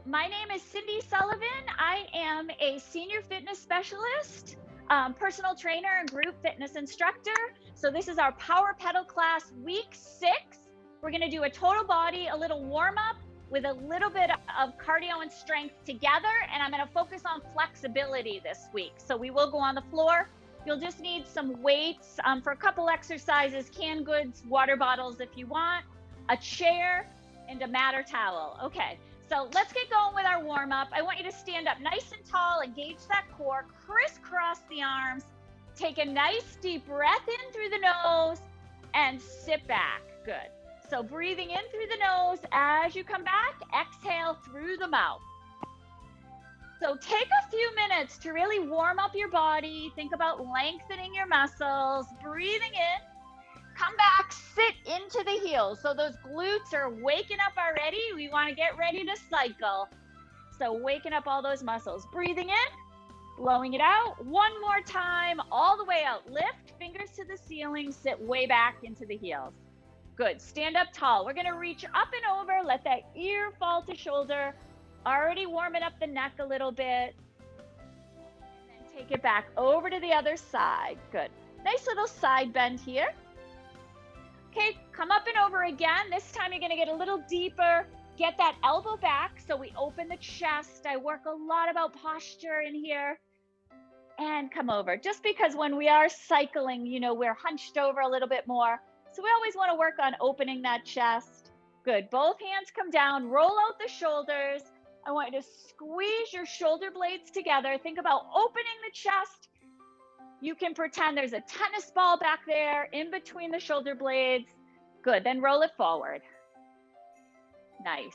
My name is Cindy Sullivan. I am a senior fitness specialist, personal trainer, and group fitness instructor. So this is our power pedal class, week 6. We're gonna do a total body, a little warm up with a little bit of cardio and strength together. And I'm gonna focus on flexibility this week. So we will go on the floor. You'll just need some weights for a couple exercises, canned goods, water bottles if you want, a chair, and a mat or towel. Okay. So let's get going with our warm up. I want you to stand up nice and tall, engage that core, crisscross the arms, take a nice deep breath in through the nose and sit back. Good. So breathing in through the nose as you come back, exhale through the mouth. So take a few minutes to really warm up your body. Think about lengthening your muscles, breathing in. Come back, sit into the heels. So those glutes are waking up already. We want to get ready to cycle. So waking up all those muscles. Breathing in, blowing it out. One more time, all the way out. Lift, fingers to the ceiling, sit way back into the heels. Good, stand up tall. We're gonna reach up and over, let that ear fall to shoulder. Already warming up the neck a little bit. And then take it back over to the other side. Good, nice little side bend here. Okay, come up and over again. This time you're gonna get a little deeper. Get that elbow back so we open the chest. I work a lot about posture in here. And come over. Just because when we are cycling, you know, we're hunched over a little bit more. So we always wanna work on opening that chest. Good, both hands come down, roll out the shoulders. I want you to squeeze your shoulder blades together. Think about opening the chest. You can pretend there's a tennis ball back there in between the shoulder blades. Good, then roll it forward. Nice.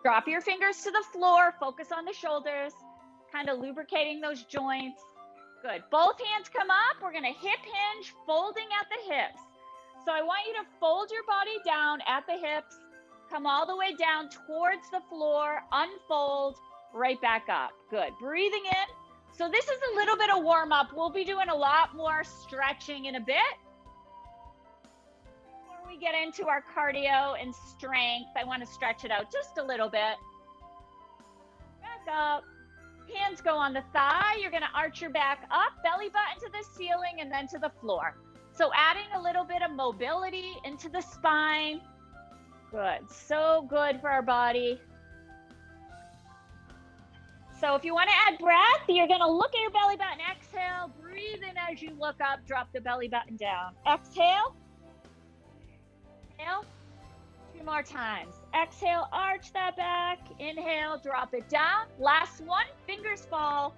Drop your fingers to the floor, focus on the shoulders, kind of lubricating those joints. Good, both hands come up. We're gonna hip hinge, folding at the hips. So I want you to fold your body down at the hips, come all the way down towards the floor, unfold, right back up. Good, breathing in. So this is a little bit of warm up. We'll be doing a lot more stretching in a bit. Before we get into our cardio and strength, I want to stretch it out just a little bit. Back up. Hands go on the thigh. You're going to arch your back up, belly button to the ceiling and then to the floor. So adding a little bit of mobility into the spine. Good. So good for our body. So if you want to add breath, you're going to look at your belly button, exhale, breathe in as you look up, drop the belly button down. Exhale. Inhale. 2 more times. Exhale, arch that back. Inhale, drop it down. Last one, fingers fall,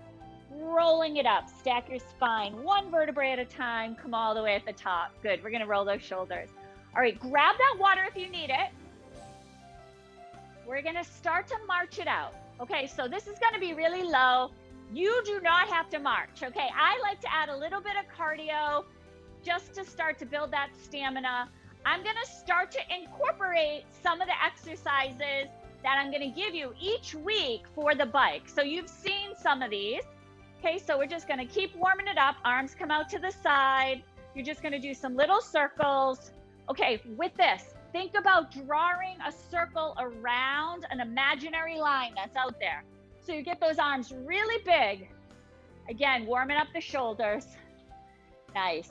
rolling it up. Stack your spine, 1 vertebrae at a time. Come all the way at the top. Good. We're going to roll those shoulders. All right, grab that water if you need it. We're going to start to march it out. Okay, so this is gonna be really low. You do not have to march, okay? I like to add a little bit of cardio just to start to build that stamina. I'm gonna start to incorporate some of the exercises that I'm gonna give you each week for the bike. So you've seen some of these. Okay, so we're just gonna keep warming it up. Arms come out to the side. You're just gonna do some little circles. Okay, with this, think about drawing a circle around an imaginary line that's out there. So you get those arms really big. Again, warming up the shoulders. Nice.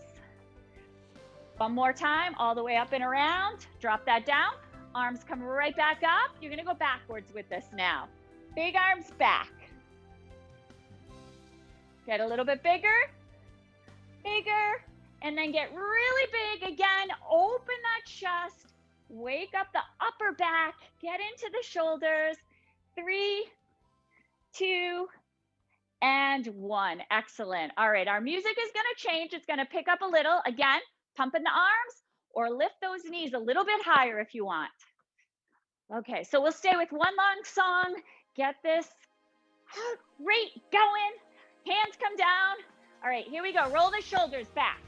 One more time, all the way up and around. Drop that down. Arms come right back up. You're gonna go backwards with this now. Big arms back. Get a little bit bigger, bigger, and then get really big again. Open that chest. Wake up the upper back, get into the shoulders. 3, 2, and 1. Excellent. All right, our music is gonna change. It's gonna pick up a little. Again, pumping the arms or lift those knees a little bit higher if you want. Okay, so we'll stay with one long song. Get this heart rate going. Hands come down. All right, here we go. Roll the shoulders back.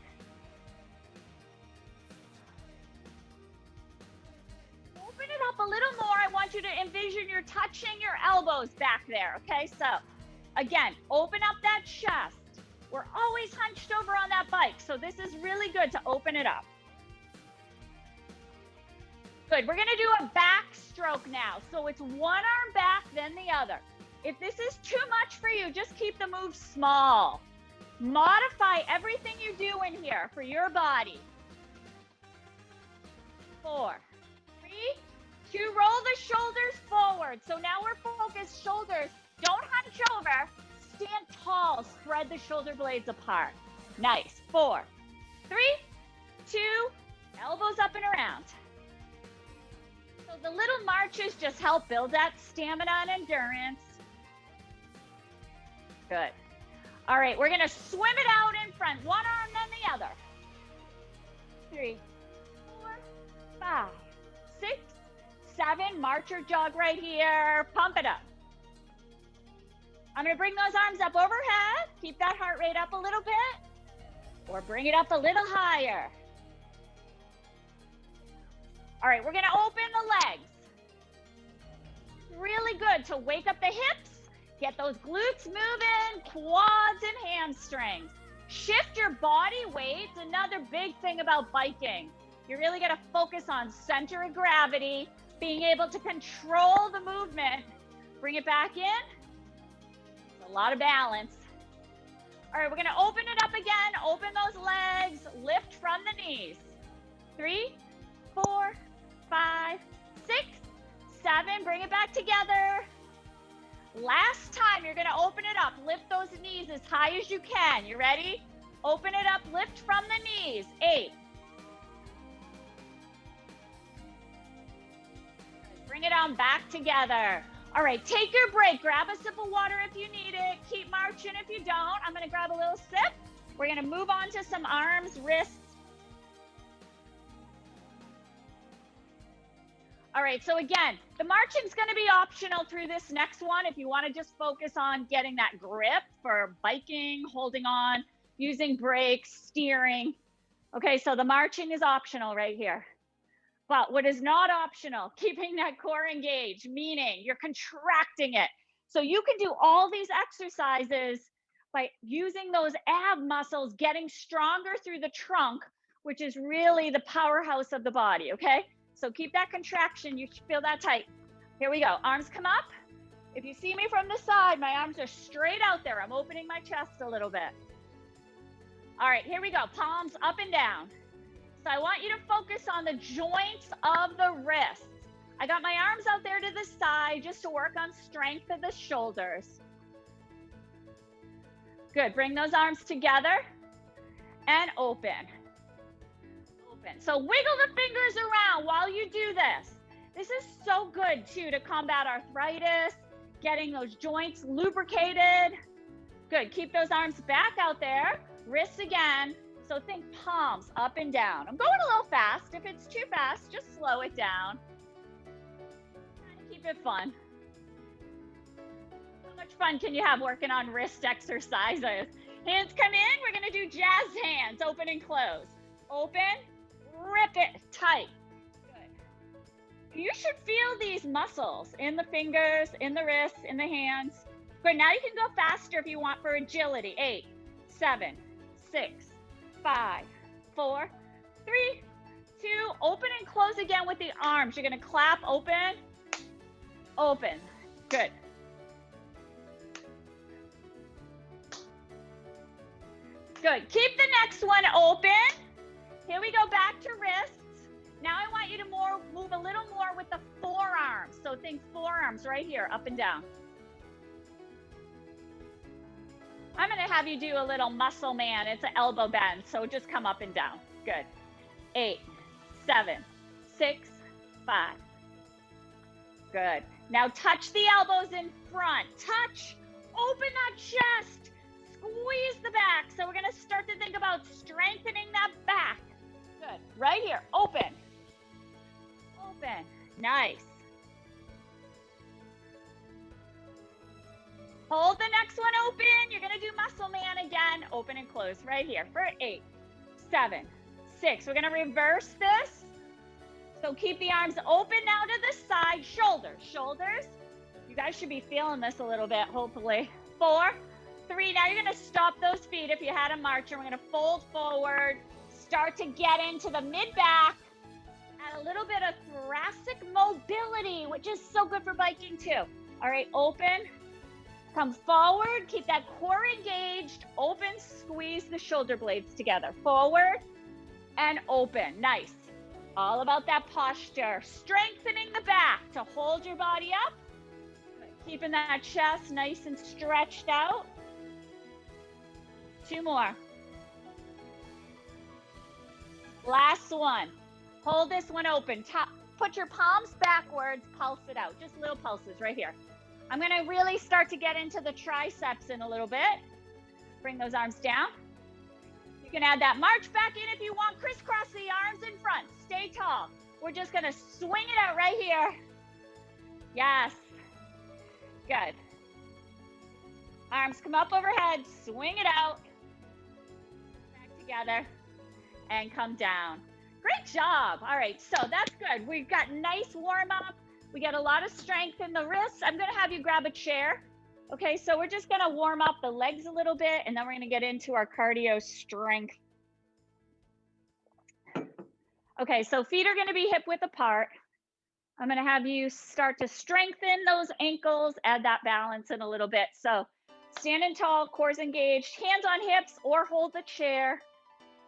Open it up a little more. I want you to envision you're touching your elbows back there, okay? So again, open up that chest. We're always hunched over on that bike, so this is really good to open it up. Good. We're going to do a back stroke now. So it's one arm back, then the other. If this is too much for you, just keep the move small. Modify everything you do in here for your body. 4, 3, 2, roll the shoulders forward. So now we're focused, shoulders, don't hunch over, stand tall, spread the shoulder blades apart. Nice. 4, 3, 2, elbows up and around. So the little marches just help build that stamina and endurance. Good. All right, we're gonna swim it out in front. One arm, then the other. 3, 4, 5, 6, 7. March or jog right here. Pump it up. I'm gonna bring those arms up overhead. Keep that heart rate up a little bit. Or bring it up a little higher. All right, we're gonna open the legs. Really good to wake up the hips, get those glutes moving, quads and hamstrings. Shift your body weight. Another big thing about biking. You're really gonna focus on center of gravity, being able to control the movement. Bring it back in. A lot of balance. All right, we're gonna open it up again. Open those legs, lift from the knees. 3, 4, 5, 6, 7. Bring it back together. Last time, you're gonna open it up. Lift those knees as high as you can. You ready? Open it up, lift from the knees. 8. Bring it on back together. All right, take your break. Grab a sip of water if you need it. Keep marching if you don't. I'm gonna grab a little sip. We're gonna move on to some arms, wrists. All right, so again, the marching's gonna be optional through this next one if you wanna just focus on getting that grip for biking, holding on, using brakes, steering. Okay, so the marching is optional right here. But what is not optional, keeping that core engaged, meaning you're contracting it. So you can do all these exercises by using those ab muscles, getting stronger through the trunk, which is really the powerhouse of the body, okay? So keep that contraction, you should feel that tight. Here we go, arms come up. If you see me from the side, my arms are straight out there. I'm opening my chest a little bit. All right, here we go, palms up and down. So I want you to focus on the joints of the wrists. I got my arms out there to the side just to work on strength of the shoulders. Good, bring those arms together and open. Open. So wiggle the fingers around while you do this. This is so good too to combat arthritis, getting those joints lubricated. Good, keep those arms back out there, wrists again. So think palms up and down. I'm going a little fast. If it's too fast, just slow it down. Keep it fun. How much fun can you have working on wrist exercises? Hands come in. We're going to do jazz hands, open and close. Open, rip it tight. Good. You should feel these muscles in the fingers, in the wrists, in the hands. Good. Now you can go faster if you want for agility. 8, 7, 6, 5, 4, 3, 2, open and close again with the arms. You're gonna clap, open, open. Good. Good, keep the next one open. Here we go, back to wrists. Now I want you to move a little more with the forearms. So think forearms right here, up and down. I'm gonna have you do a little muscle man. It's an elbow bend, so just come up and down. Good. 8, 7, 6, 5. Good. Now touch the elbows in front. Touch, open that chest, squeeze the back. So we're gonna start to think about strengthening that back. Good, right here, open. Open, nice. Hold the next one open. You're gonna do muscle man again. Open and close right here for 8, 7, 6. We're gonna reverse this. So keep the arms open now to the side. Shoulders, shoulders. You guys should be feeling this a little bit, hopefully. 4, 3. Now you're gonna stop those feet if you had a marcher. We're gonna fold forward. Start to get into the mid back. Add a little bit of thoracic mobility, which is so good for biking too. All right, open, come forward, keep that core engaged, open, squeeze the shoulder blades together, forward and open, nice. All about that posture, strengthening the back to hold your body up, keeping that chest nice and stretched out. 2 more. Last one. Hold this one open. Put your palms backwards, pulse it out. Just little pulses right here. I'm gonna really start to get into the triceps in a little bit. Bring those arms down. You can add that march back in if you want. Crisscross the arms in front. Stay tall. We're just gonna swing it out right here. Yes. Good. Arms come up overhead, swing it out. Back together and come down. Great job. All right, so that's good. We've got nice warm up. We get a lot of strength in the wrists. I'm gonna have you grab a chair. Okay, so we're just gonna warm up the legs a little bit, and then we're gonna get into our cardio strength. Okay, so feet are gonna be hip width apart. I'm gonna have you start to strengthen those ankles, add that balance in a little bit. So standing tall, core's engaged, hands on hips or hold the chair.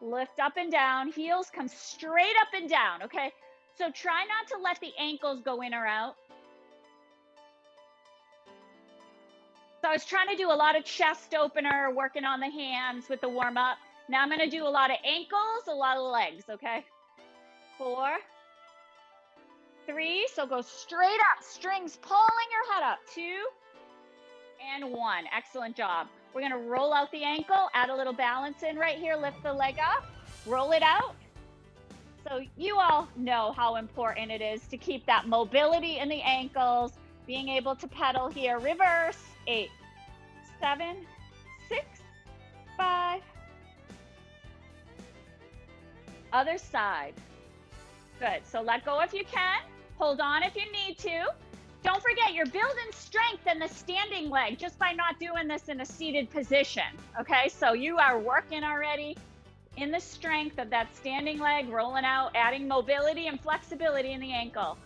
Lift up and down, heels come straight up and down, okay? So try not to let the ankles go in or out. So I was trying to do a lot of chest opener, working on the hands with the warm up. Now I'm gonna do a lot of ankles, a lot of legs, okay? 4, 3, so go straight up, strings pulling your head up, 2, and 1, excellent job. We're gonna roll out the ankle, add a little balance in right here, lift the leg up, roll it out. So you all know how important it is to keep that mobility in the ankles, being able to pedal here, reverse, 8, 7, 6, 5. Other side. Good, so let go if you can, hold on if you need to. Don't forget, you're building strength in the standing leg just by not doing this in a seated position, okay? So you are working already in the strength of that standing leg, rolling out, adding mobility and flexibility in the ankle.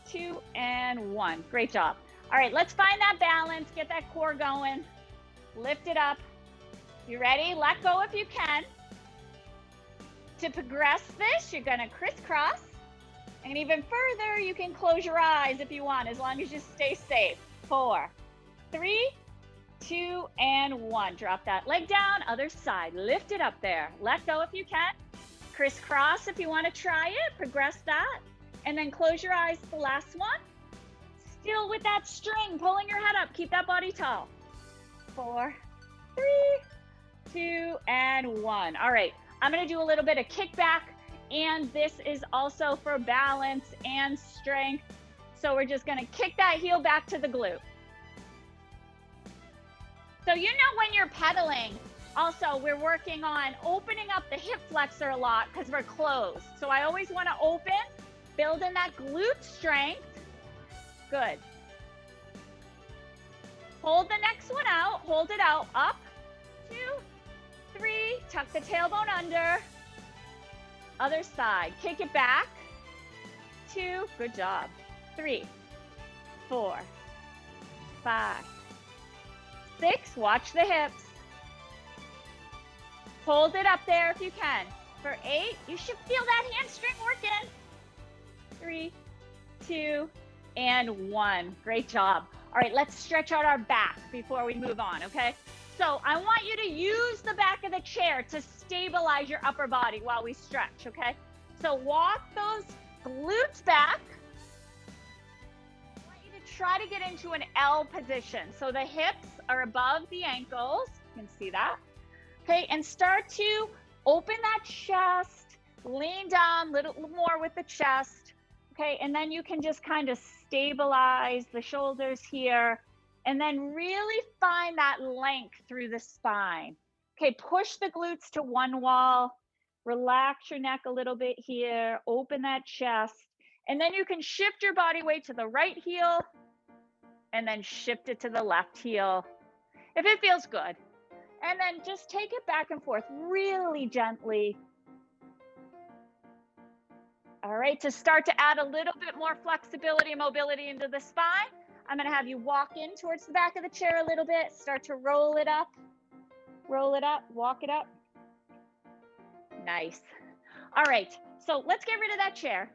2 and 1, great job. All right, let's find that balance, get that core going, lift it up. You ready? Let go if you can. To progress this, you're gonna crisscross. And even further, you can close your eyes if you want, as long as you stay safe. 4, 3, 2, and 1. Drop that leg down, other side. Lift it up there. Let go if you can. Crisscross if you want to try it. Progress that. And then close your eyes for the last one. Still with that string, pulling your head up. Keep that body tall. 4, 3, 2, and 1. All right, I'm going to do a little bit of kickback. And this is also for balance and strength. So we're just gonna kick that heel back to the glute. So you know when you're pedaling, also we're working on opening up the hip flexor a lot because we're closed. So I always wanna open, build in that glute strength. Good. Hold the next one out, hold it out, up, 2, 3, tuck the tailbone under. Other side, kick it back, 2, good job, 3, 4, 5, 6, watch the hips. Hold it up there if you can. For 8, you should feel that hamstring working. 3, 2, and 1, great job. All right, let's stretch out our back before we move on, okay? So I want you to use the back of the chair to stabilize your upper body while we stretch, okay? So walk those glutes back. I want you to try to get into an L position. So the hips are above the ankles. You can see that. Okay, and start to open that chest, lean down a little more with the chest. Okay, and then you can just kind of stabilize the shoulders here. And then really find that length through the spine. Okay, push the glutes to one wall, relax your neck a little bit here, open that chest, and then you can shift your body weight to the right heel and then shift it to the left heel if it feels good. And then just take it back and forth really gently. All right, to start to add a little bit more flexibility and mobility into the spine, I'm gonna have you walk in towards the back of the chair a little bit, start to roll it up, walk it up. Nice. All right, so let's get rid of that chair.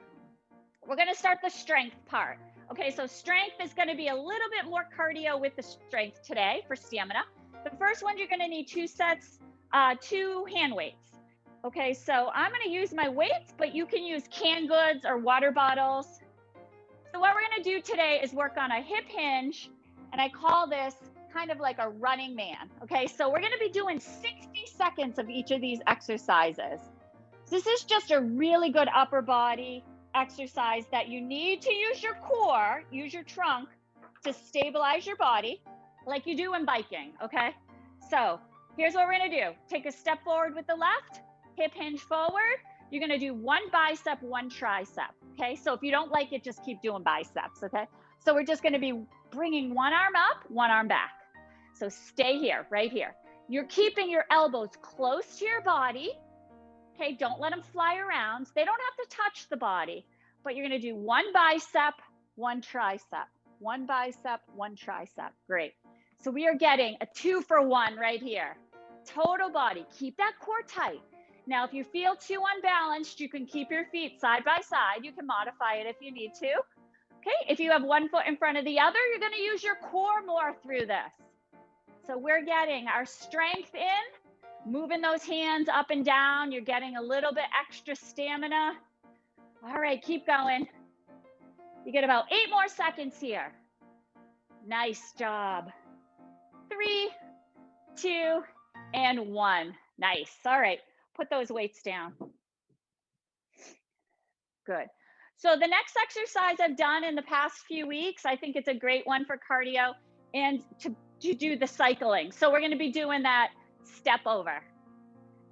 We're gonna start the strength part. Okay, so strength is gonna be a little bit more cardio with the strength today for stamina. The first one, you're gonna need 2 sets, 2 hand weights. Okay, so I'm gonna use my weights, but you can use canned goods or water bottles. So what we're gonna do today is work on a hip hinge, and I call this kind of like a running man. Okay, so we're gonna be doing 60 seconds of each of these exercises. This is just a really good upper body exercise that you need to use your core, use your trunk to stabilize your body like you do in biking, okay? So here's what we're gonna do. Take a step forward with the left, hip hinge forward. You're gonna do 1 bicep, 1 tricep, okay? So if you don't like it, just keep doing biceps, okay? So we're just gonna be bringing 1 arm up, 1 arm back. So stay here, right here. You're keeping your elbows close to your body, okay? Don't let them fly around. They don't have to touch the body, but you're gonna do 1 bicep, 1 tricep, 1 bicep, 1 tricep. Great. So we are getting a 2 for 1 right here. Total body, keep that core tight. Now, if you feel too unbalanced, you can keep your feet side by side. You can modify it if you need to. Okay, if you have 1 foot in front of the other, you're gonna use your core more through this. So we're getting our strength in, moving those hands up and down. You're getting a little bit extra stamina. All right, keep going. You get about 8 more seconds here. Nice job. 3, 2, and 1. Nice. All right, put those weights down. Good. So the next exercise I've done in the past few weeks, I think it's a great one for cardio and to do the cycling. So we're going to be doing that step over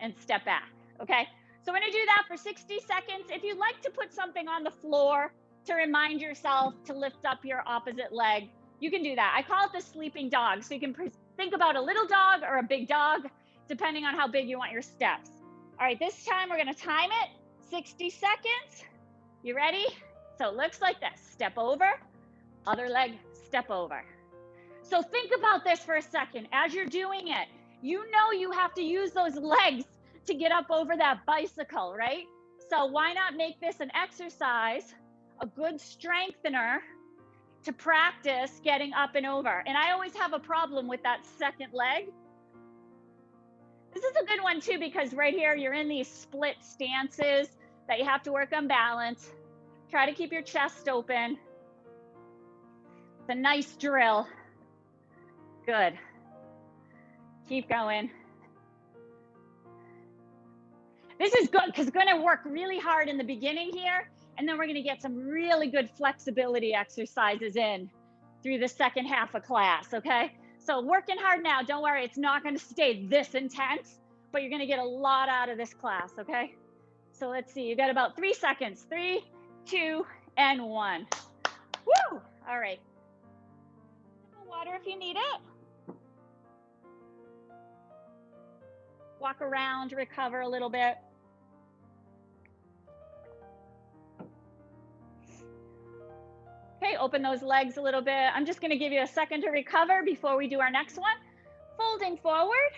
and step back. Okay. So we're going to do that for 60 seconds. If you'd like to put something on the floor to remind yourself to lift up your opposite leg, you can do that. I call it the sleeping dog. So you can think about a little dog or a big dog, depending on how big you want your steps. All right, this time we're going to time it 60 seconds. You ready? So it looks like this. Step over, other leg, step over. So think about this for a second. As you're doing it, you know you have to use those legs to get up over that bicycle, right? So why not make this an exercise, a good strengthener to practice getting up and over? And I always have a problem with that second leg. This is a good one too, because right here, you're in these split stances that you have to work on balance. Try to keep your chest open. It's a nice drill. Good. Keep going. This is good because we're going to work really hard in the beginning here, and then we're going to get some really good flexibility exercises in through the second half of class, okay? So working hard now, don't worry, it's not going to stay this intense, but you're going to get a lot out of this class, okay? So let's see, you got about 3 seconds. 3, 2, and 1. Woo! All right. Water if you need it. Walk around, recover a little bit. Okay, open those legs a little bit. I'm just going to give you a second to recover before we do our next one. Folding forward.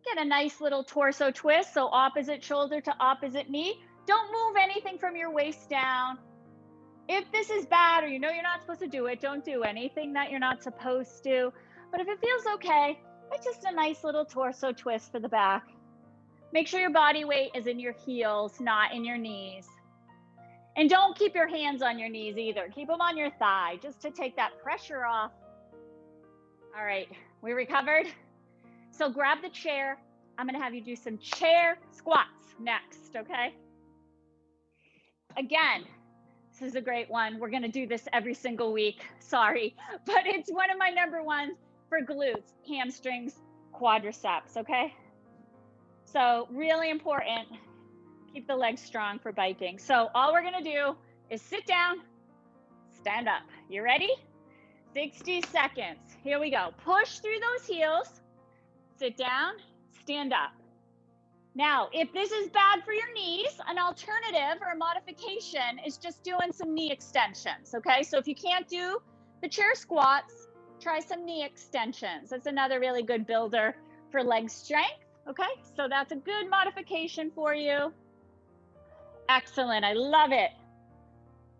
Get a nice little torso twist, so opposite shoulder to opposite knee. Don't move anything from your waist down. If this is bad or you know you're not supposed to do it, don't do anything that you're not supposed to. But if it feels okay, it's just a nice little torso twist for the back. Make sure your body weight is in your heels, not in your knees. And don't keep your hands on your knees either. Keep them on your thigh just to take that pressure off. All right, we recovered. So grab the chair. I'm going to have you do some chair squats next, okay? Again, this is a great one. We're going to do this every single week. Sorry, but it's one of my number ones for glutes, hamstrings, quadriceps, okay? So really important. Keep the legs strong for biking. So all we're going to do is sit down, stand up. You ready? 60 seconds. Here we go. Push through those heels. Sit down, stand up. Now, if this is bad for your knees, an alternative or a modification is just doing some knee extensions, okay? So if you can't do the chair squats, try some knee extensions. That's another really good builder for leg strength, okay? So that's a good modification for you. Excellent, I love it.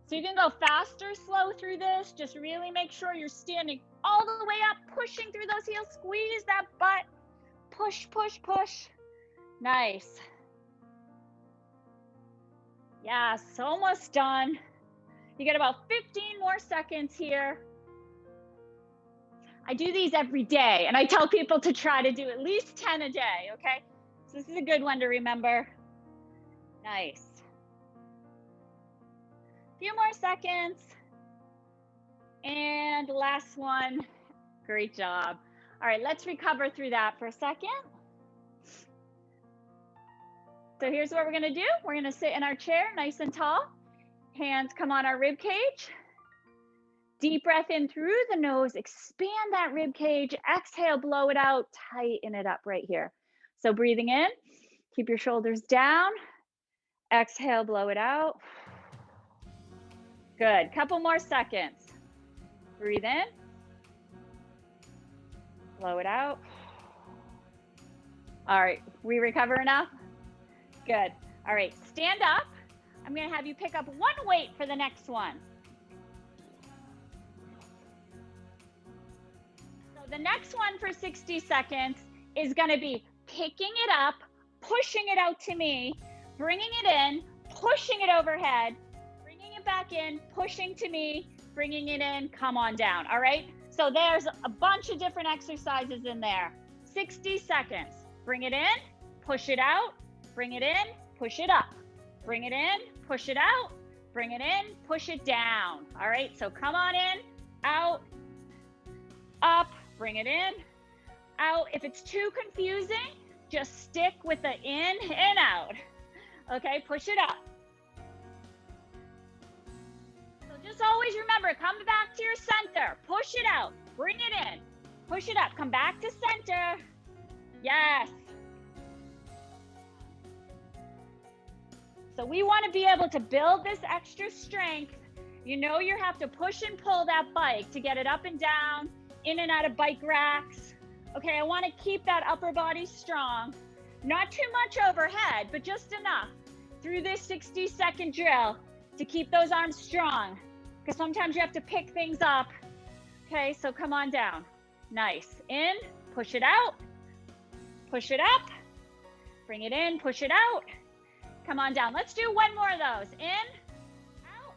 So you can go fast or slow through this. Just really make sure you're standing all the way up, pushing through those heels, squeeze that butt, push, push, push. Nice. Yes, almost done. You get about 15 more seconds here. I do these every day, and I tell people to try to do at least 10 a day, okay? So this is a good one to remember. Nice. A few more seconds. And last one. Great job. All right, let's recover through that for a second. So here's what we're gonna do. We're gonna sit in our chair nice and tall. Hands come on our rib cage. Deep breath in through the nose, expand that rib cage. Exhale, blow it out, tighten it up right here. So breathing in, keep your shoulders down. Exhale, blow it out. Good, couple more seconds. Breathe in. Blow it out. All right, we recover enough? Good. All right, stand up. I'm gonna have you pick up one weight for the next one. So the next one for 60 seconds is gonna be picking it up, pushing it out to me, bringing it in, pushing it overhead, bringing it back in, pushing to me, bringing it in, come on down, all right? So there's a bunch of different exercises in there. 60 seconds. Bring it in, push it out, bring it in, push it up. Bring it in, push it out, bring it in, push it down. All right, so come on in, out, up, bring it in, out. If it's too confusing, just stick with the in and out. Okay, push it up. So just always remember, come back to your center, push it out, bring it in, push it up, come back to center. Yes. So we want to be able to build this extra strength. You know you have to push and pull that bike to get it up and down, in and out of bike racks. Okay, I want to keep that upper body strong. Not too much overhead, but just enough through this 60-second drill to keep those arms strong. Because sometimes you have to pick things up. Okay, so come on down. Nice. In, push it out, push it up, bring it in, push it out. Come on down. Let's do one more of those. In, out.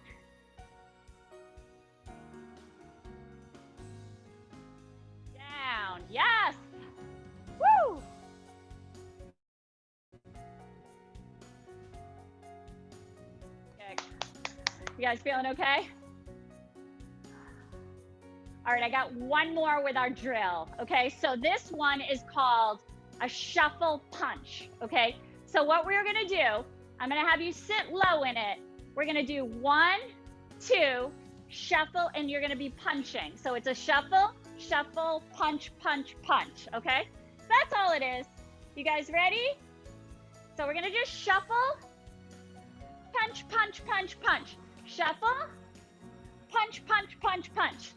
Down. Yes. Woo. Okay. You guys feeling okay? All right, I got one more with our drill. Okay, so this one is called a shuffle punch. Okay, so what we're gonna do, I'm gonna have you sit low in it. We're gonna do 1, 2, shuffle, and you're gonna be punching. So it's a shuffle, shuffle, punch, punch, punch, okay? That's all it is. You guys ready? So we're gonna just shuffle, punch, punch, punch, punch. Shuffle, punch, punch, punch, punch.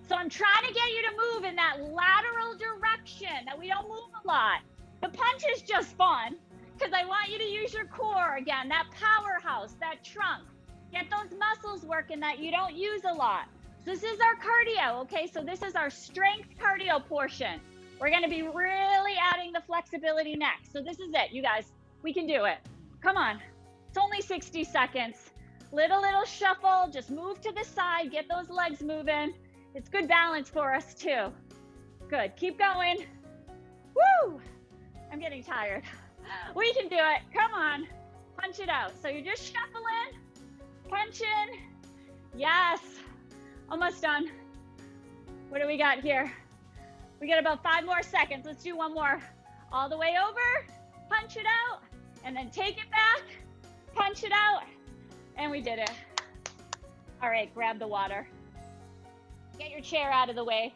So I'm trying to get you to move in that lateral direction, that we don't move a lot. The punch is just fun, because I want you to use your core again, that powerhouse, that trunk. Get those muscles working that you don't use a lot. So this is our cardio, okay? So this is our strength cardio portion. We're gonna be really adding the flexibility next. So this is it, you guys. We can do it. Come on. It's only 60 seconds. Little shuffle, just move to the side, get those legs moving. It's good balance for us too. Good, keep going. Woo! I'm getting tired. We can do it, come on. Punch it out. So you're just shuffling, punching. Yes, almost done. What do we got here? We got about 5 more seconds. Let's do one more. All the way over, punch it out, and then take it back, punch it out, and we did it. All right, grab the water. Get your chair out of the way.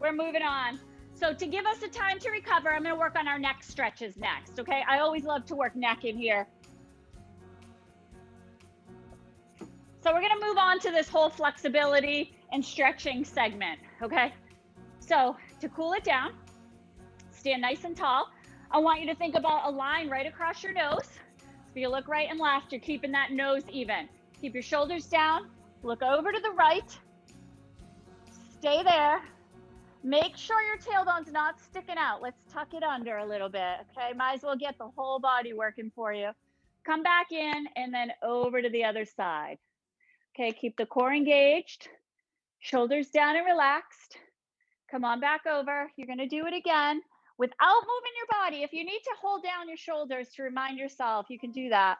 We're moving on. So to give us a time to recover, I'm gonna work on our neck stretches next, okay? I always love to work neck in here. So we're gonna move on to this whole flexibility and stretching segment, okay? So to cool it down, stand nice and tall. I want you to think about a line right across your nose. So you look right and left, you're keeping that nose even. Keep your shoulders down, look over to the right, stay there. Make sure your tailbone's not sticking out. Let's tuck it under a little bit, okay? Might as well get the whole body working for you. Come back in and then over to the other side. Okay, keep the core engaged, shoulders down and relaxed. Come on back over. You're gonna do it again without moving your body. If you need to hold down your shoulders to remind yourself, you can do that.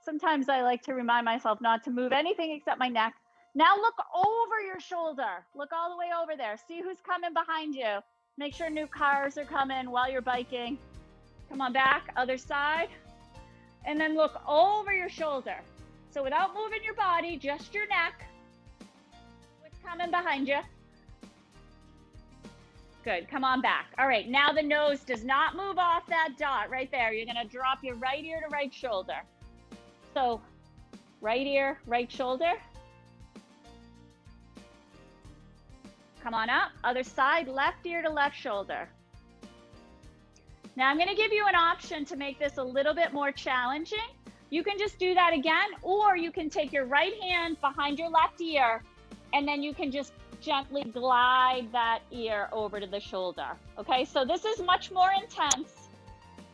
Sometimes I like to remind myself not to move anything except my neck. Now look over your shoulder. Look all the way over there. See who's coming behind you. Make sure new cars are coming while you're biking. Come on back, other side. And then look over your shoulder. So without moving your body, just your neck. What's coming behind you? Good, come on back. All right, now the nose does not move off that dot right there. You're gonna drop your right ear to right shoulder. So right ear, right shoulder. Come on up, other side, left ear to left shoulder. Now I'm gonna give you an option to make this a little bit more challenging. You can just do that again, or you can take your right hand behind your left ear, and then you can just gently glide that ear over to the shoulder. Okay, so this is much more intense.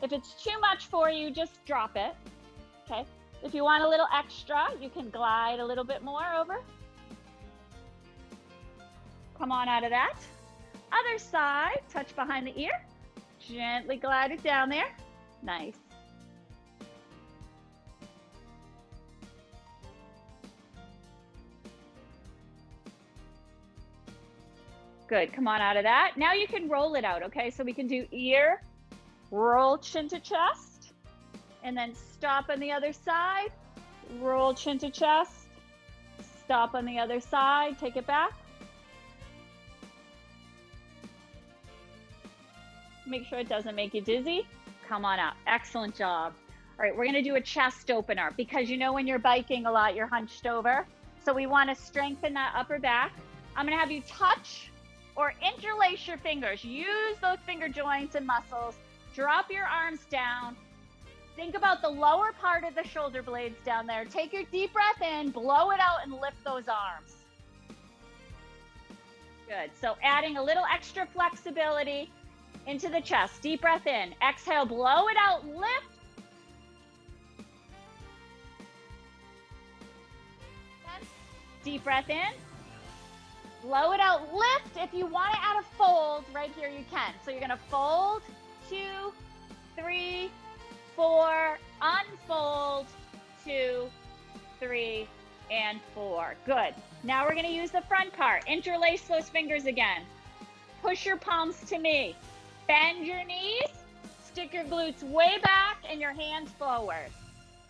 If it's too much for you, just drop it. Okay, if you want a little extra, you can glide a little bit more over. Come on out of that. Other side, touch behind the ear. Gently glide it down there. Nice. Good, come on out of that. Now you can roll it out, okay? So we can do ear, roll chin to chest, and then stop on the other side, roll chin to chest, stop on the other side, take it back. Make sure it doesn't make you dizzy. Come on up, excellent job. All right, we're gonna do a chest opener because you know when you're biking a lot, you're hunched over. So we wanna strengthen that upper back. I'm gonna have you touch or interlace your fingers. Use those finger joints and muscles. Drop your arms down. Think about the lower part of the shoulder blades down there. Take your deep breath in, blow it out, and lift those arms. Good, so adding a little extra flexibility into the chest. Deep breath in, exhale, blow it out, lift. Deep breath in. Blow it out, lift. If you want to add a fold right here, you can. So you're gonna fold, 2, 3, 4, unfold, 2, 3, and 4. Good. Now we're gonna use the front part. Interlace those fingers again. Push your palms to me. Bend your knees, stick your glutes way back and your hands forward.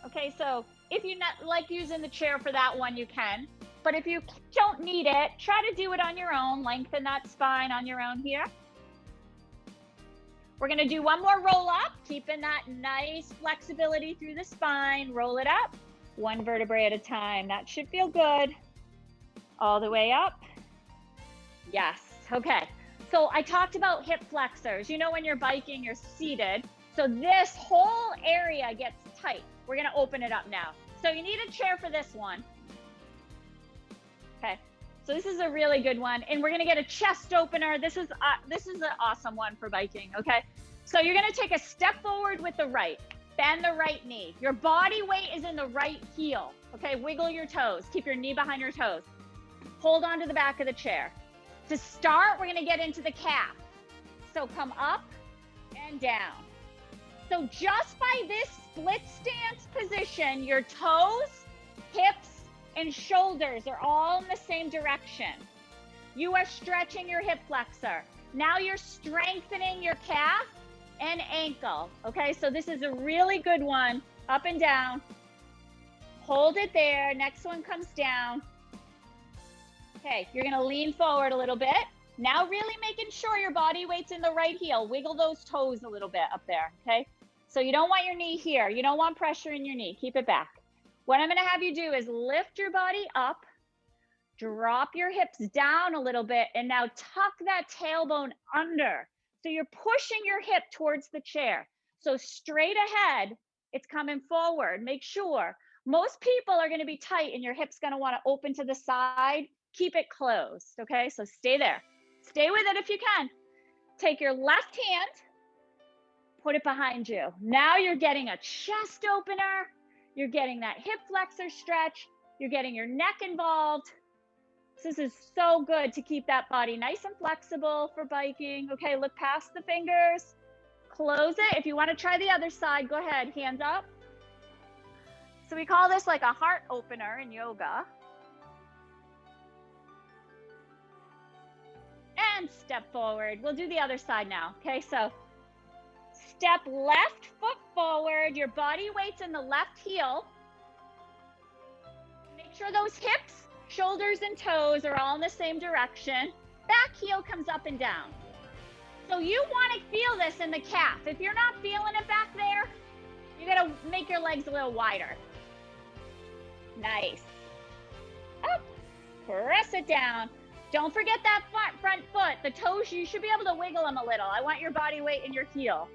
Okay, so if you not like using the chair for that one, you can. But if you don't need it, try to do it on your own. Lengthen that spine on your own here. We're gonna do one more roll up, keeping that nice flexibility through the spine. Roll it up, one vertebrae at a time. That should feel good. All the way up. Yes, okay. So I talked about hip flexors. You know when you're biking, you're seated. So this whole area gets tight. We're gonna open it up now. So you need a chair for this one. Okay, so this is a really good one. And we're gonna get a chest opener. This is an awesome one for biking, okay? So you're gonna take a step forward with the right. Bend the right knee. Your body weight is in the right heel, okay? Wiggle your toes. Keep your knee behind your toes. Hold on to the back of the chair. To start, we're gonna get into the calf. So come up and down. So just by this split stance position, your toes, hips, and shoulders are all in the same direction. You are stretching your hip flexor. Now you're strengthening your calf and ankle. Okay, so this is a really good one. Up and down. Hold it there. Next one comes down. Okay, you're gonna lean forward a little bit. Now really making sure your body weight's in the right heel. Wiggle those toes a little bit up there, okay? So you don't want your knee here. You don't want pressure in your knee. Keep it back. What I'm gonna have you do is lift your body up, drop your hips down a little bit, and now tuck that tailbone under. So you're pushing your hip towards the chair. So straight ahead, it's coming forward. Make sure. Most people are gonna be tight and your hip's gonna wanna open to the side. Keep it closed, okay? So stay there. Stay with it if you can. Take your left hand, put it behind you. Now you're getting a chest opener. You're getting that hip flexor stretch. You're getting your neck involved. This is so good to keep that body nice and flexible for biking. Okay, look past the fingers. Close it. If you want to try the other side, go ahead, hands up. So we call this like a heart opener in yoga. And step forward. We'll do the other side now. Okay, so step left foot forward. Your body weight's in the left heel. Make sure those hips, shoulders, and toes are all in the same direction. Back heel comes up and down. So you want to feel this in the calf. If you're not feeling it back there, you got to make your legs a little wider. Nice. Up. Press it down. Don't forget that front foot. The toes, you should be able to wiggle them a little. I want your body weight in your heel.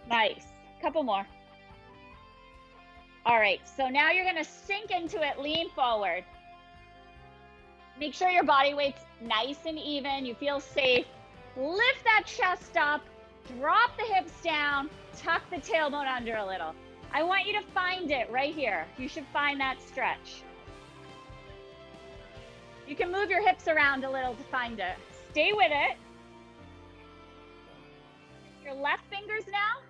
Nice. Couple more. All right, so now you're gonna sink into it, lean forward. Make sure your body weight's nice and even, you feel safe. Lift that chest up, drop the hips down, tuck the tailbone under a little. I want you to find it right here. You should find that stretch. You can move your hips around a little to find it. Stay with it. Your left fingers now.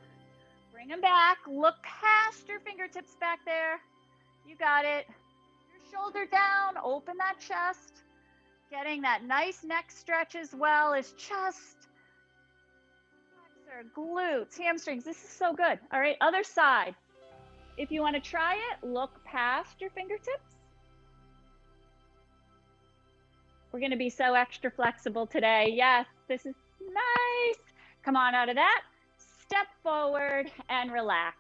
Bring them back. Look past your fingertips back there. You got it. Your shoulder down. Open that chest. Getting that nice neck stretch as well as chest, flexor, glutes, hamstrings. This is so good. All right, other side. If you want to try it, look past your fingertips. We're going to be so extra flexible today. Yes, this is nice. Come on out of that. Step forward and relax.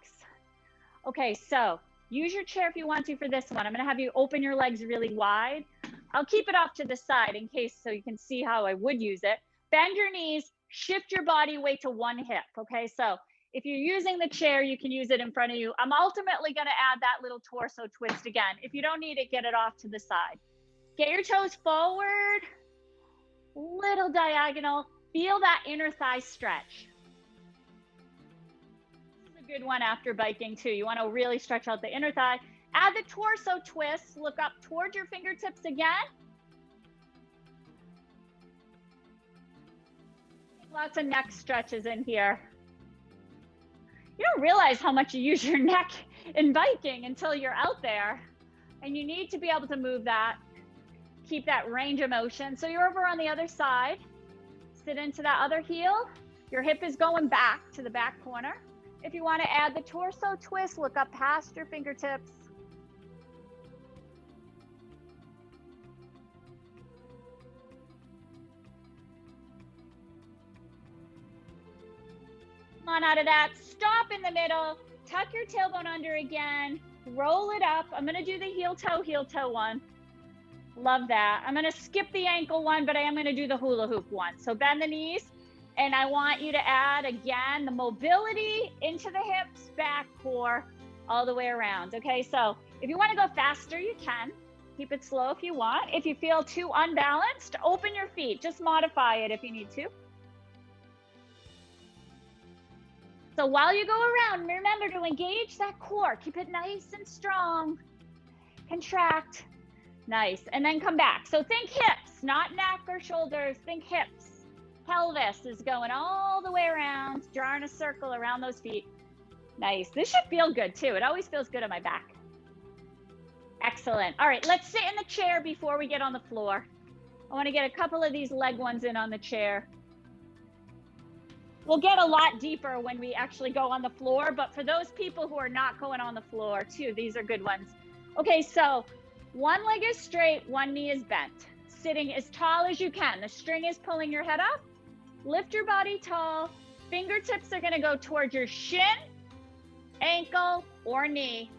Okay, so use your chair if you want to for this one. I'm going to have you open your legs really wide. I'll keep it off to the side in case so you can see how I would use it. Bend your knees, shift your body weight to one hip. Okay, so if you're using the chair, you can use it in front of you. I'm ultimately going to add that little torso twist again. If you don't need it, get it off to the side. Get your toes forward, little diagonal. Feel that inner thigh stretch. This is a good one after biking too. You want to really stretch out the inner thigh. Add the torso twist. Look up towards your fingertips again. Lots of neck stretches in here. You don't realize how much you use your neck in biking until you're out there. And you need to be able to move that. Keep that range of motion. So you're over on the other side. Sit into that other heel. Your hip is going back to the back corner. If you want to add the torso twist, look up past your fingertips. Come on out of that. Stop in the middle. Tuck your tailbone under again. Roll it up. I'm going to do the heel toe one. Love that. I'm going to skip the ankle one, but I am going to do the hula hoop one. So bend the knees, and I want you to add again the mobility into the hips, back, core, all the way around. Okay, so if you want to go faster, you can. Keep it slow if you want. If you feel too unbalanced, open your feet. Just modify it if you need to. So while you go around, remember to engage that core. Keep it nice and strong. Contract. Nice. And then come back. So think hips, not neck or shoulders. Think hips. Pelvis is going all the way around, drawing a circle around those feet. Nice. This should feel good too. It always feels good on my back. Excellent. All right, let's sit in the chair before we get on the floor. I want to get a couple of these leg ones in on the chair. We'll get a lot deeper when we actually go on the floor, but for those people who are not going on the floor too, these are good ones. Okay, so one leg is straight, one knee is bent. sitting as tall as you can. The string is pulling your head up. Lift your body tall. Fingertips are gonna go towards your shin, ankle, or knee.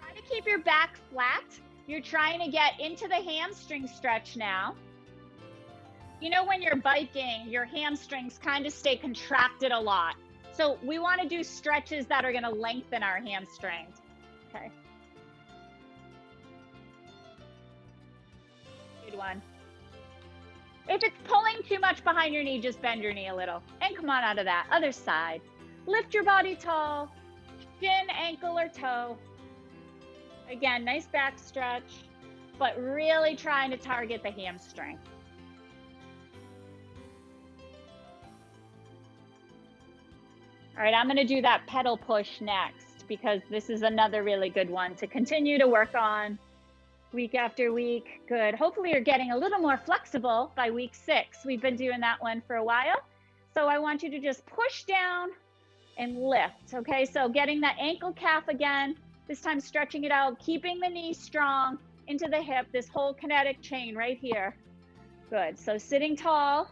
Try to keep your back flat. You're trying to get into the hamstring stretch now. You know, when you're biking, your hamstrings kind of stay contracted a lot. So we want to do stretches that are going to lengthen our hamstrings. Okay. Good one. If it's pulling too much behind your knee, just bend your knee a little and come on out of that. Other side. Lift your body tall, shin, ankle, or toe. Again, nice back stretch, but really trying to target the hamstring. All right, I'm going to do that pedal push next because this is another really good one to continue to work on week after week. Good. Hopefully you're getting a little more flexible by week 6. We've been doing that one for a while. So I want you to just push down and lift. Okay, so getting that ankle calf again, this time stretching it out, keeping the knee strong into the hip, this whole kinetic chain right here. Good. So sitting tall.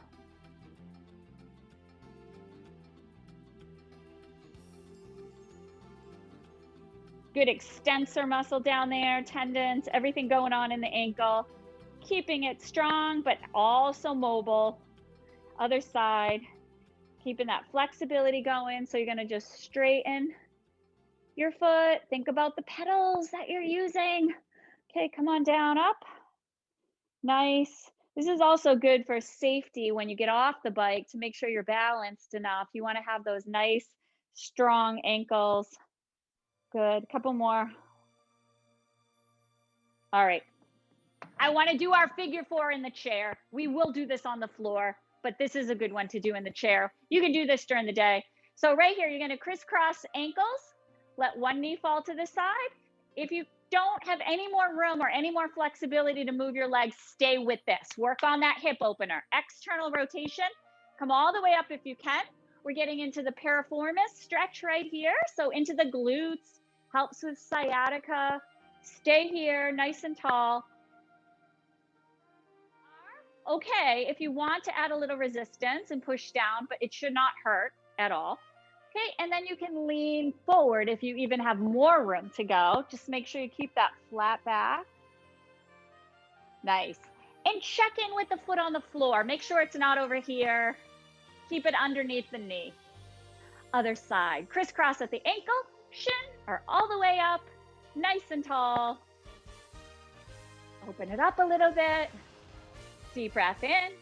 Good extensor muscle down there, tendons, everything going on in the ankle. Keeping it strong, but also mobile. Other side, keeping that flexibility going. So you're gonna just straighten your foot. Think about the pedals that you're using. Okay, come on down, up. Nice. This is also good for safety when you get off the bike to make sure you're balanced enough. You wanna have those nice, strong ankles. Good, couple more. All right. I want to do our figure 4 in the chair. We will do this on the floor, but this is a good one to do in the chair. You can do this during the day. So right here, you're going to crisscross ankles. Let one knee fall to the side. If you don't have any more room or any more flexibility to move your legs, stay with this. Work on that hip opener. External rotation. Come all the way up if you can. We're getting into the piriformis stretch right here. So into the glutes. Helps with sciatica. Stay here, nice and tall. Okay, if you want to add a little resistance and push down, but it should not hurt at all. Okay, and then you can lean forward if you even have more room to go. Just make sure you keep that flat back. Nice. And check in with the foot on the floor. Make sure it's not over here. Keep it underneath the knee. Other side. Crisscross at the ankle, shin, or all the way up, nice and tall. Open it up a little bit. Deep breath in.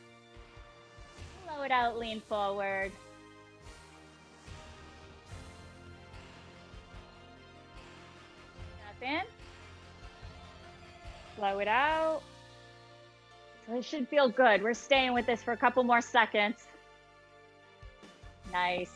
Blow it out, lean forward. Breath in. Blow it out. So it should feel good. We're staying with this for a couple more seconds. Nice.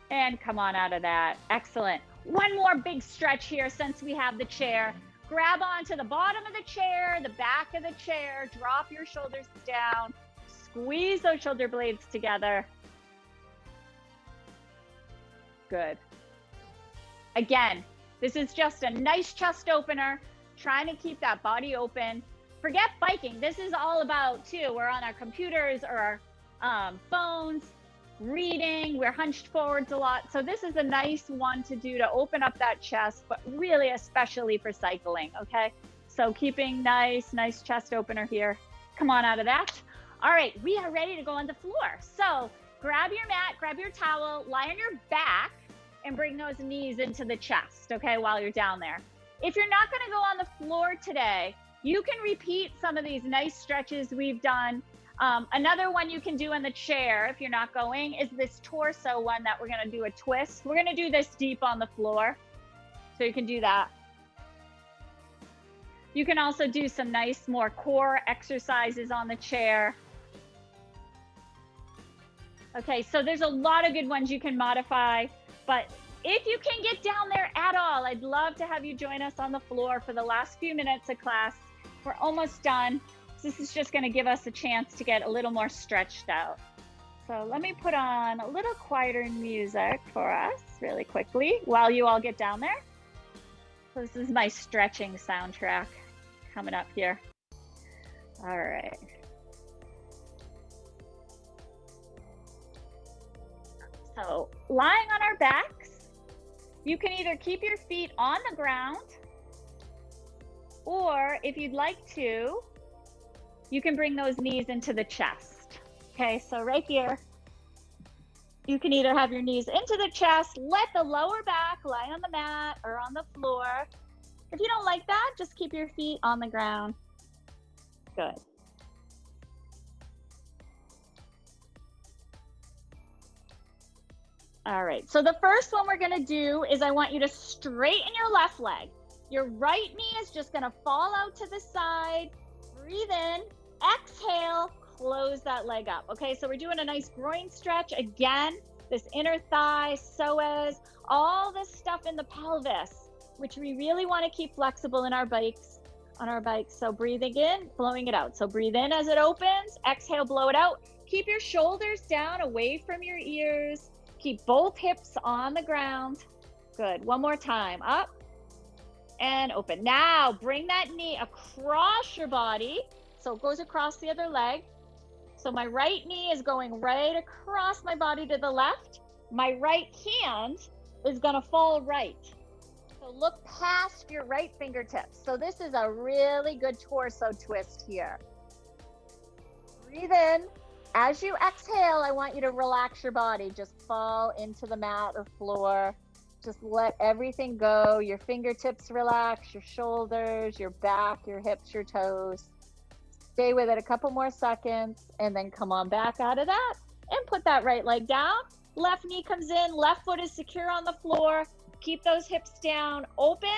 And come on out of that. Excellent. One more big stretch here since we have the chair. Grab onto the bottom of the chair, the back of the chair, drop your shoulders down, squeeze those shoulder blades together. Good. Again, this is just a nice chest opener, trying to keep that body open. Forget biking. This is all about, too, we're on our computers or our phones, reading, we're hunched forwards a lot. So this is a nice one to do to open up that chest, but really especially for cycling, okay? So keeping nice chest opener here. Come on out of that. All right, we are ready to go on the floor. So grab your mat, grab your towel, lie on your back and bring those knees into the chest, okay, while you're down there. If you're not gonna go on the floor today, you can repeat some of these nice stretches we've done. Another one you can do in the chair if you're not going is this torso one that we're gonna do a twist. We're gonna do this deep on the floor, so you can do that. You can also do some nice more core exercises on the chair. Okay, so there's a lot of good ones you can modify, but if you can get down there at all, I'd love to have you join us on the floor for the last few minutes of class. We're almost done. This is just going to give us a chance to get a little more stretched out. So let me put on a little quieter music for us really quickly while you all get down there. So this is my stretching soundtrack coming up here. All right. So lying on our backs, you can either keep your feet on the ground, or if you'd like to, you can bring those knees into the chest. Okay, so right here, you can either have your knees into the chest, let the lower back lie on the mat or on the floor. If you don't like that, just keep your feet on the ground. Good. All right, so the first one we're gonna do is I want you to straighten your left leg. Your right knee is just gonna fall out to the side. Breathe in, exhale, close that leg up. Okay, so we're doing a nice groin stretch. Again, this inner thigh, psoas, all this stuff in the pelvis, which we really wanna keep flexible in our bikes, on our bikes. So breathing in, blowing it out. So breathe in as it opens, exhale, blow it out. Keep your shoulders down away from your ears. Keep both hips on the ground. Good, one more time, up and open. Now bring that knee across your body. So it goes across the other leg. So my right knee is going right across my body to the left. My right hand is gonna fall right. So look past your right fingertips. So this is a really good torso twist here. Breathe in. As you exhale, I want you to relax your body. Just fall into the mat or floor. Just let everything go. Your fingertips relax, your shoulders, your back, your hips, your toes. Stay with it a couple more seconds and then come on back out of that and put that right leg down. Left knee comes in, left foot is secure on the floor. Keep those hips down, open,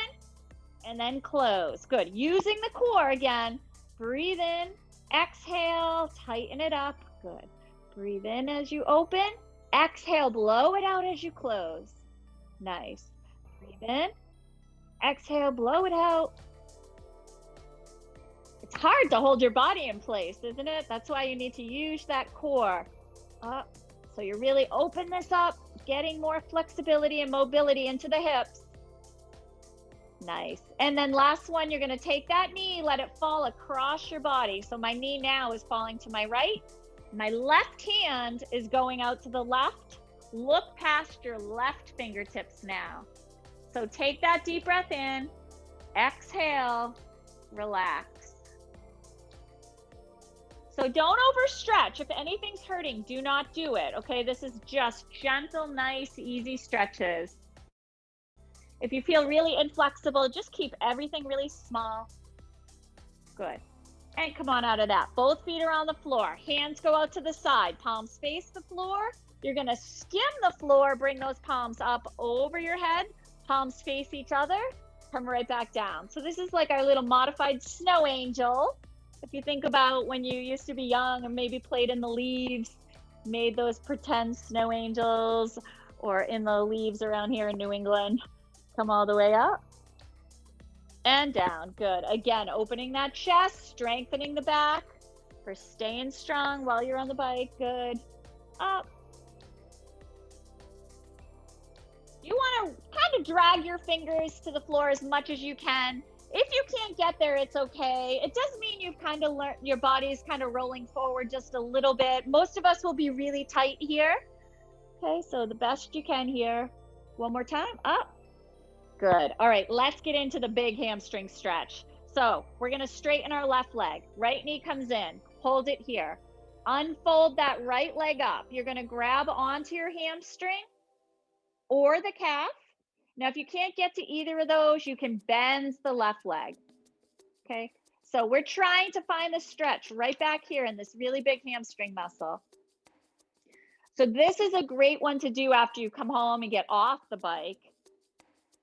and then close. Good. Using the core again. Breathe in, exhale, tighten it up. Good. Breathe in as you open. Exhale, blow it out as you close. Nice. Breathe in. Exhale, blow it out. It's hard to hold your body in place, isn't it? That's why you need to use that core. Up. So you really open this up, getting more flexibility and mobility into the hips. Nice. And then last one, you're going to take that knee, let it fall across your body. So my knee now is falling to my right. My left hand is going out to the left. Look past your left fingertips now. So take that deep breath in, exhale, relax. So don't overstretch. If anything's hurting, do not do it. Okay, this is just gentle, nice, easy stretches. If you feel really inflexible, just keep everything really small. Good. And come on out of that. Both feet are on the floor. Hands go out to the side. Palms face the floor. You're going to skim the floor. Bring those palms up over your head. Palms face each other. Come right back down. So this is like our little modified snow angel. If you think about when you used to be young and maybe played in the leaves, made those pretend snow angels, or in the leaves around here in New England. Come all the way up and down. Good. Again, opening that chest, strengthening the back for staying strong while you're on the bike. Good. Up. You want to kind of drag your fingers to the floor as much as you can. If you can't get there, it's okay. It does mean you've kind of learned, your body's kind of rolling forward just a little bit. Most of us will be really tight here. Okay, so the best you can here. One more time. Up. Good. All right, let's get into the big hamstring stretch. So we're going to straighten our left leg. Right knee comes in. Hold it here. Unfold that right leg up. You're going to grab onto your hamstring or the calf. Now, if you can't get to either of those, you can bend the left leg. Okay. So we're trying to find the stretch right back here in this really big hamstring muscle. So this is a great one to do after you come home and get off the bike.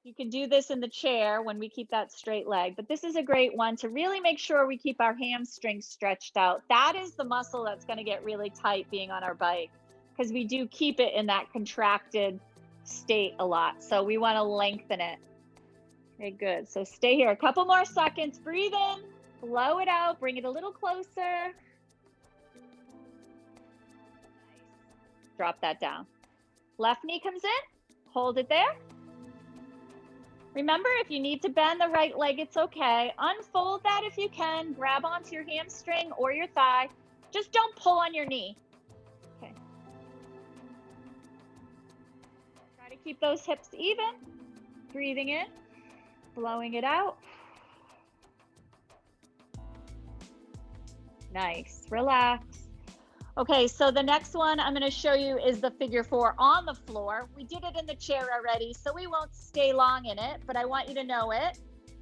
You can do this in the chair when we keep that straight leg, but this is a great one to really make sure we keep our hamstrings stretched out. That is the muscle that's going to get really tight being on our bike, because we do keep it in that contracted state a lot. So we want to lengthen it. Okay, good. So stay here a couple more seconds. Breathe in, blow it out, bring it a little closer. Drop that down. Left knee comes in, hold it there. Remember, if you need to bend the right leg, it's okay. Unfold that if you can. Grab onto your hamstring or your thigh. Just don't pull on your knee. Okay. Try to keep those hips even. Breathing in, blowing it out. Nice. Relax. Okay, so the next one I'm going to show you is the figure 4 on the floor. We did it in the chair already, so we won't stay long in it, but I want you to know it.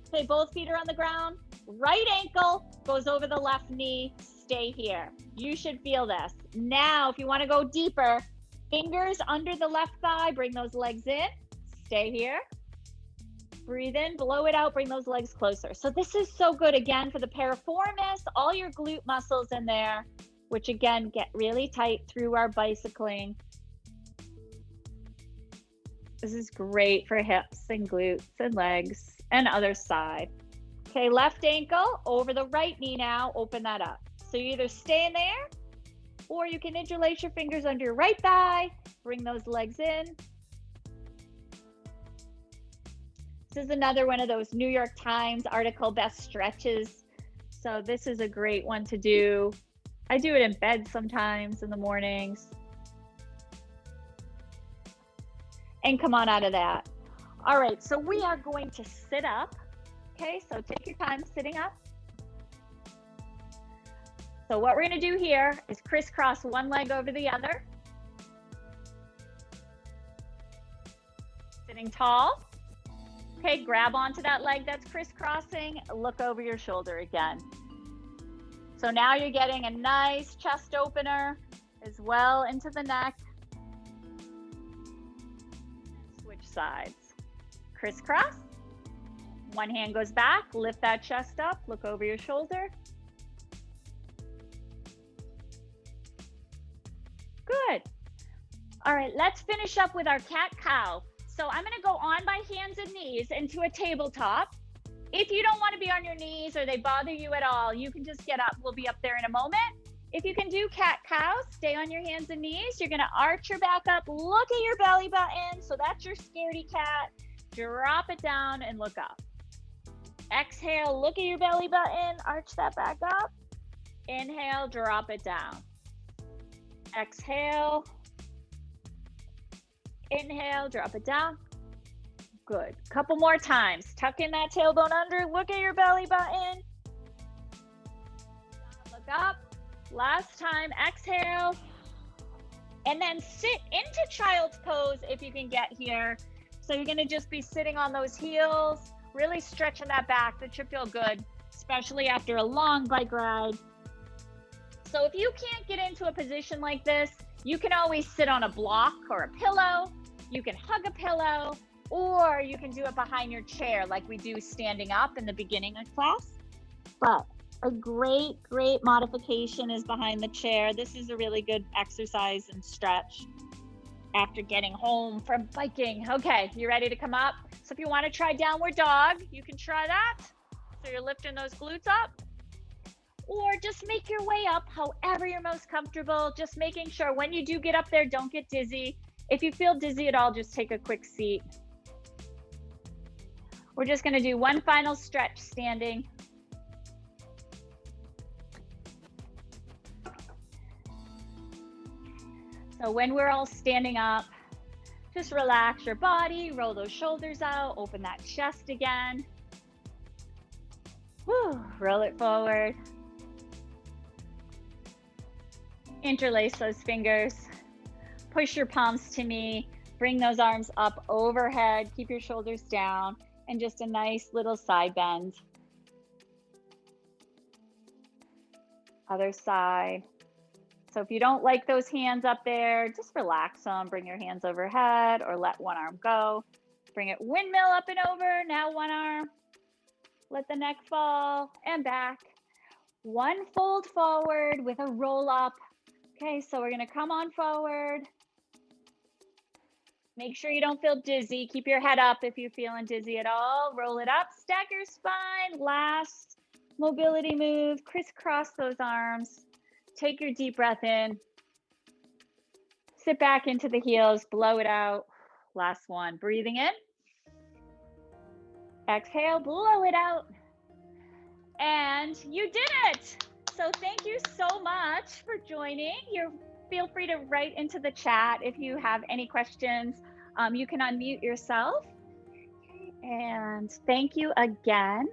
Okay, both feet are on the ground. Right ankle goes over the left knee. Stay here. You should feel this. Now, if you want to go deeper, fingers under the left thigh, bring those legs in. Stay here. Breathe in, blow it out, bring those legs closer. So this is so good, again, for the piriformis, all your glute muscles in there, which again, get really tight through our bicycling. This is great for hips and glutes and legs and other side. Okay, left ankle over the right knee now, open that up. So you either stay in there or you can interlace your fingers under your right thigh, bring those legs in. This is another one of those New York Times article best stretches. So this is a great one to do. I do it in bed sometimes in the mornings. And come on out of that. All right, so we are going to sit up. Okay, so take your time sitting up. So what we're gonna do here is crisscross one leg over the other. Sitting tall. Okay, grab onto that leg that's crisscrossing, look over your shoulder again. So now you're getting a nice chest opener as well into the neck. Switch sides. Crisscross. One hand goes back, lift that chest up, look over your shoulder. Good. All right, let's finish up with our cat-cow. So I'm gonna go on my hands and knees into a tabletop. If you don't wanna be on your knees or they bother you at all, you can just get up. We'll be up there in a moment. If you can do cat-cow, stay on your hands and knees. You're gonna arch your back up, look at your belly button. So that's your scaredy cat. Drop it down and look up. Exhale, look at your belly button, arch that back up. Inhale, drop it down. Exhale. Inhale, drop it down. Good. Couple more times. Tuck in that tailbone under. Look at your belly button. Look up. Last time. Exhale. And then sit into child's pose if you can get here. So you're going to just be sitting on those heels, really stretching that back. That should feel good, especially after a long bike ride. So if you can't get into a position like this, you can always sit on a block or a pillow. You can hug a pillow, or you can do it behind your chair like we do standing up in the beginning of class. But a great modification is behind the chair. This is a really good exercise and stretch after getting home from biking. Okay, you ready to come up? So if you want to try downward dog, you can try that. So you're lifting those glutes up. Or just make your way up however you're most comfortable. Just making sure when you do get up there, don't get dizzy. If you feel dizzy at all, just take a quick seat. We're just gonna do one final stretch standing. So when we're all standing up, just relax your body, roll those shoulders out, open that chest again. Woo, roll it forward. Interlace those fingers, push your palms to me, bring those arms up overhead, keep your shoulders down, and just a nice little side bend. Other side. So if you don't like those hands up there, just relax them, bring your hands overhead or let one arm go. Bring it windmill up and over, now one arm. Let the neck fall and back. One fold forward with a roll up. Okay, so we're gonna come on forward. Make sure you don't feel dizzy. Keep your head up if you're feeling dizzy at all. Roll it up, stack your spine. Last mobility move, crisscross those arms. Take your deep breath in. Sit back into the heels, blow it out. Last one, breathing in. Exhale, blow it out. And you did it. So thank you so much for joining. Feel free to write into the chat if you have any questions. You can unmute yourself. And thank you again.